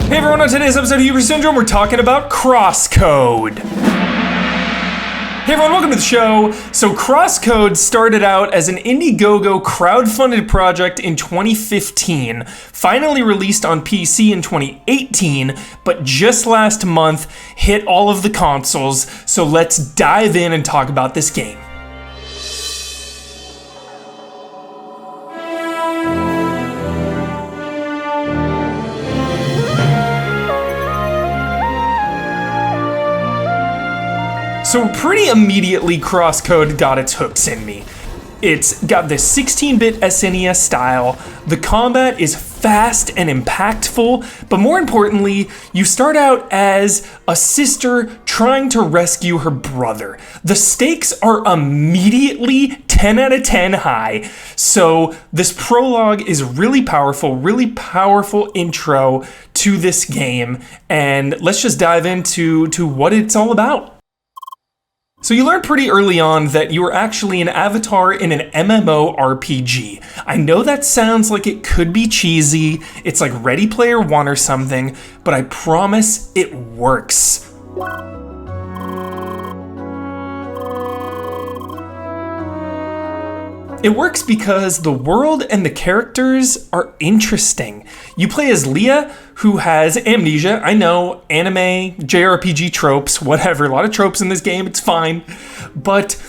Hey everyone, on today's episode of Hubris Syndrome, we're talking about CrossCode. Hey everyone, welcome to the show. So CrossCode started out as an Indiegogo crowdfunded project in 2015, finally released on PC in 2018, but just last month hit all of the consoles, so let's dive in and talk about this game. So pretty immediately, CrossCode got its hooks in me. It's got this 16-bit SNES style, the combat is fast and impactful, but more importantly, you start out as a sister trying to rescue her brother. The stakes are immediately 10 out of 10 high, so this prologue is really powerful intro to this game, and let's just dive into what it's all about. So you learn pretty early on that you are actually an avatar in an MMORPG. I know that sounds like it could be cheesy, it's like Ready Player One or something, but I promise it works. It works because the world and the characters are interesting. You play as Leah, who has amnesia. I know, anime, JRPG tropes, whatever, a lot of tropes in this game, it's fine. But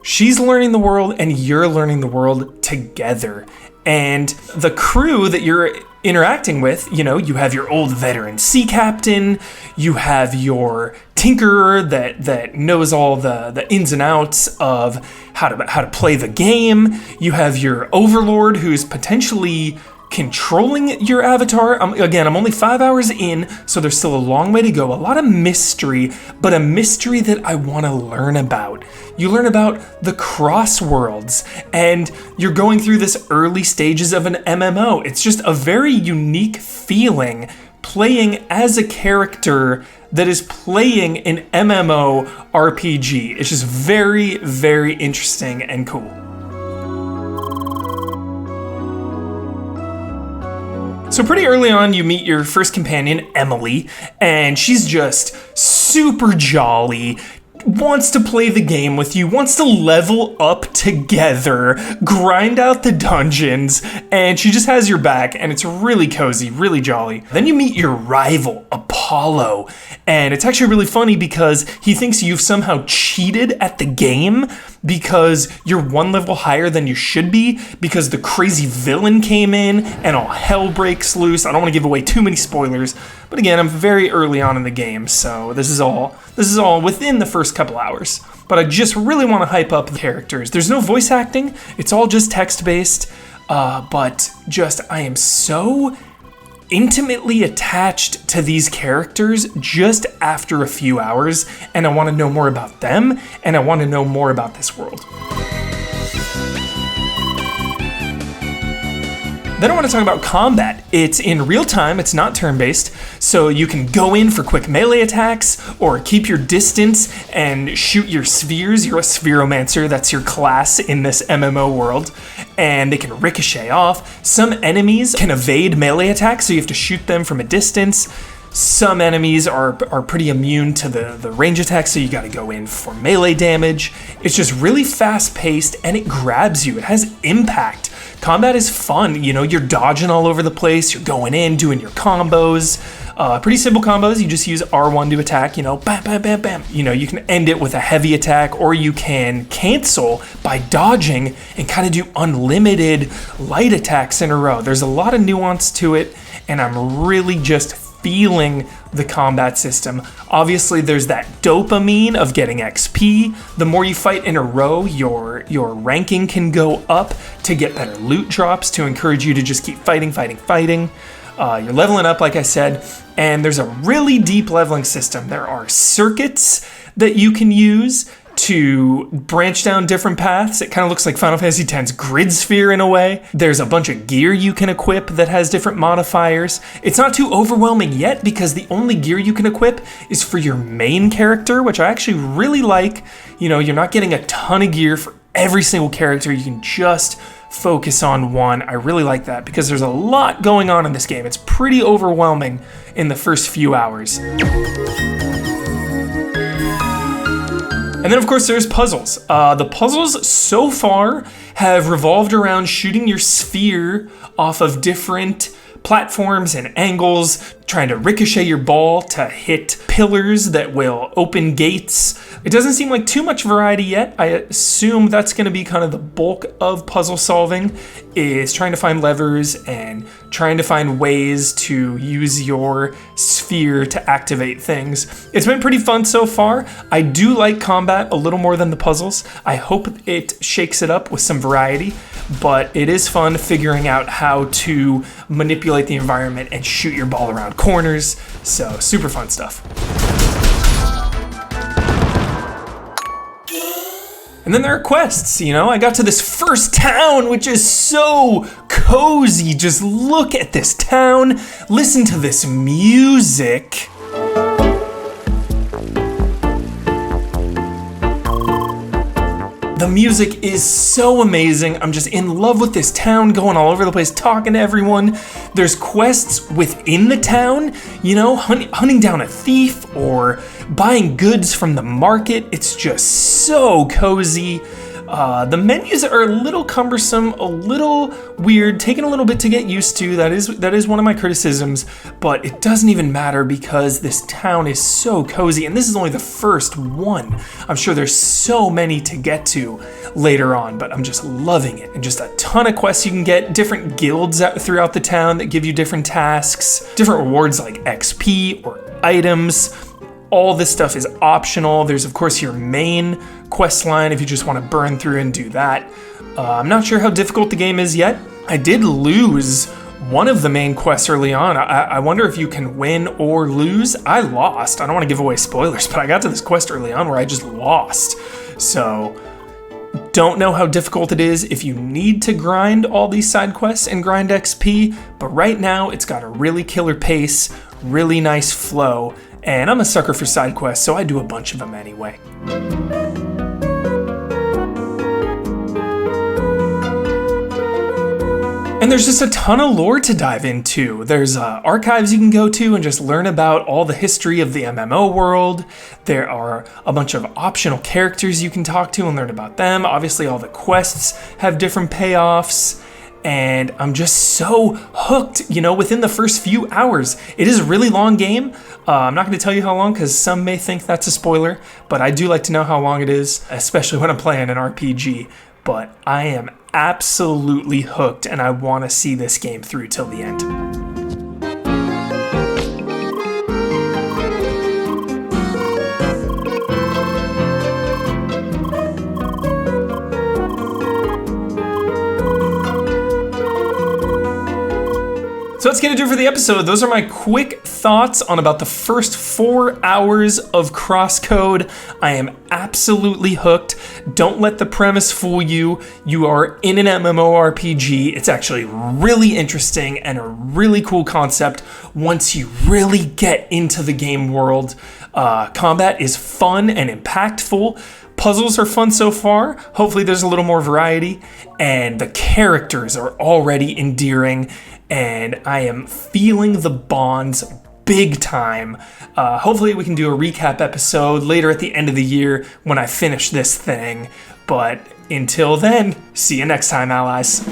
she's learning the world and you're learning the world together. And the crew that you're interacting with, you know, you have your old veteran sea captain, you have your tinkerer that knows all the ins and outs of how to play the game, you have your overlord who's potentially controlling your avatar. Again, I'm only 5 hours in, so there's still a long way to go. A lot of mystery, but a mystery that I want to learn about. You learn about the cross worlds, and you're going through this early stages of an MMO. It's just a very unique feeling playing as a character that is playing an MMO RPG. It's just very, very interesting and cool. So pretty early on, you meet your first companion, Emily, and she's just super jolly, wants to play the game with you, wants to level up together, grind out the dungeons, and she just has your back, and it's really cozy, really jolly. Then you meet your rival, Apollo, and it's actually really funny because he thinks you've somehow cheated at the game because you're one level higher than you should be because the crazy villain came in and all hell breaks loose. I don't want to give away too many spoilers, but again, I'm very early on in the game, so this is all within the first couple hours. But I just really want to hype up the characters. There's no voice acting, it's all just text-based, but just I am so intimately attached to these characters just after a few hours, and I want to know more about them, and I want to know more about this world. Then I want to talk about combat. It's in real time, it's not turn-based, so you can go in for quick melee attacks, or keep your distance and shoot your spheres. You're a spheromancer, that's your class in this MMO world, and they can ricochet off. Some enemies can evade melee attacks, so you have to shoot them from a distance. Some enemies are pretty immune to the range attacks, so you gotta go in for melee damage. It's just really fast-paced, and it grabs you. It has impact. Combat is fun, you know, you're dodging all over the place, you're going in, doing your combos. Pretty simple combos, you just use R1 to attack, you know, bam, bam, bam, bam. You know, you can end it with a heavy attack, or you can cancel by dodging and kind of do unlimited light attacks in a row. There's a lot of nuance to it, and I'm really just feeling the combat system. Obviously, there's that dopamine of getting XP. The more you fight in a row, your ranking can go up to get better loot drops to encourage you to just keep fighting. You're leveling up, like I said, and there's a really deep leveling system. There are circuits that you can use to branch down different paths. It kind of looks like Final Fantasy X's grid sphere in a way. There's a bunch of gear you can equip that has different modifiers. It's not too overwhelming yet because the only gear you can equip is for your main character, which I actually really like. You know, you're not getting a ton of gear for every single character. You can just focus on one. I really like that because there's a lot going on in this game. It's pretty overwhelming in the first few hours. And then of course there's puzzles. The puzzles so far have revolved around shooting your sphere off of different platforms and angles, trying to ricochet your ball to hit pillars that will open gates. It doesn't seem like too much variety yet. I assume that's going to be kind of the bulk of puzzle solving, is trying to find levers and trying to find ways to use your sphere to activate things. It's been pretty fun so far. I do like combat a little more than the puzzles. I hope it shakes it up with some variety, but it is fun figuring out how to manipulate the environment and shoot your ball around corners. So super fun stuff. And then there are quests, you know? I got to this first town, which is so cozy. Just look at this town. Listen to this music. The music is so amazing. I'm just in love with this town, going all over the place, talking to everyone. There's quests within the town, you know, hunting down a thief or buying goods from the market. It's just so cozy. The menus are a little cumbersome, a little weird, taking a little bit to get used to. That is one of my criticisms, but it doesn't even matter because this town is so cozy, and this is only the first one. I'm sure there's so many to get to later on, but I'm just loving it. And just a ton of quests you can get, different guilds throughout the town that give you different tasks, different rewards like XP or items. All this stuff is optional. There's of course your main quest line if you just want to burn through and do that. I'm not sure how difficult the game is yet. I did lose one of the main quests early on. I wonder if you can win or lose. I lost. I don't want to give away spoilers, but I got to this quest early on where I just lost. So don't know how difficult it is if you need to grind all these side quests and grind XP, but right now it's got a really killer pace, really nice flow. And I'm a sucker for side quests, so I do a bunch of them anyway. And there's just a ton of lore to dive into. There's archives you can go to and just learn about all the history of the MMO world. There are a bunch of optional characters you can talk to and learn about them. Obviously, all the quests have different payoffs. And I'm just so hooked, you know, within the first few hours. It is a really long game. I'm not going to tell you how long because some may think that's a spoiler, but I do like to know how long it is, especially when I'm playing an RPG. But I am absolutely hooked and I want to see this game through till the end. So that's gonna do it for the episode. Those are my quick thoughts on about the first 4 hours of CrossCode. I am absolutely hooked. Don't let the premise fool you. You are in an MMORPG. It's actually really interesting and a really cool concept once you really get into the game world. Combat is fun and impactful. Puzzles are fun so far. Hopefully there's a little more variety. And the characters are already endearing. And I am feeling the bonds big time. Hopefully we can do a recap episode later at the end of the year when I finish this thing. But until then, see you next time, allies.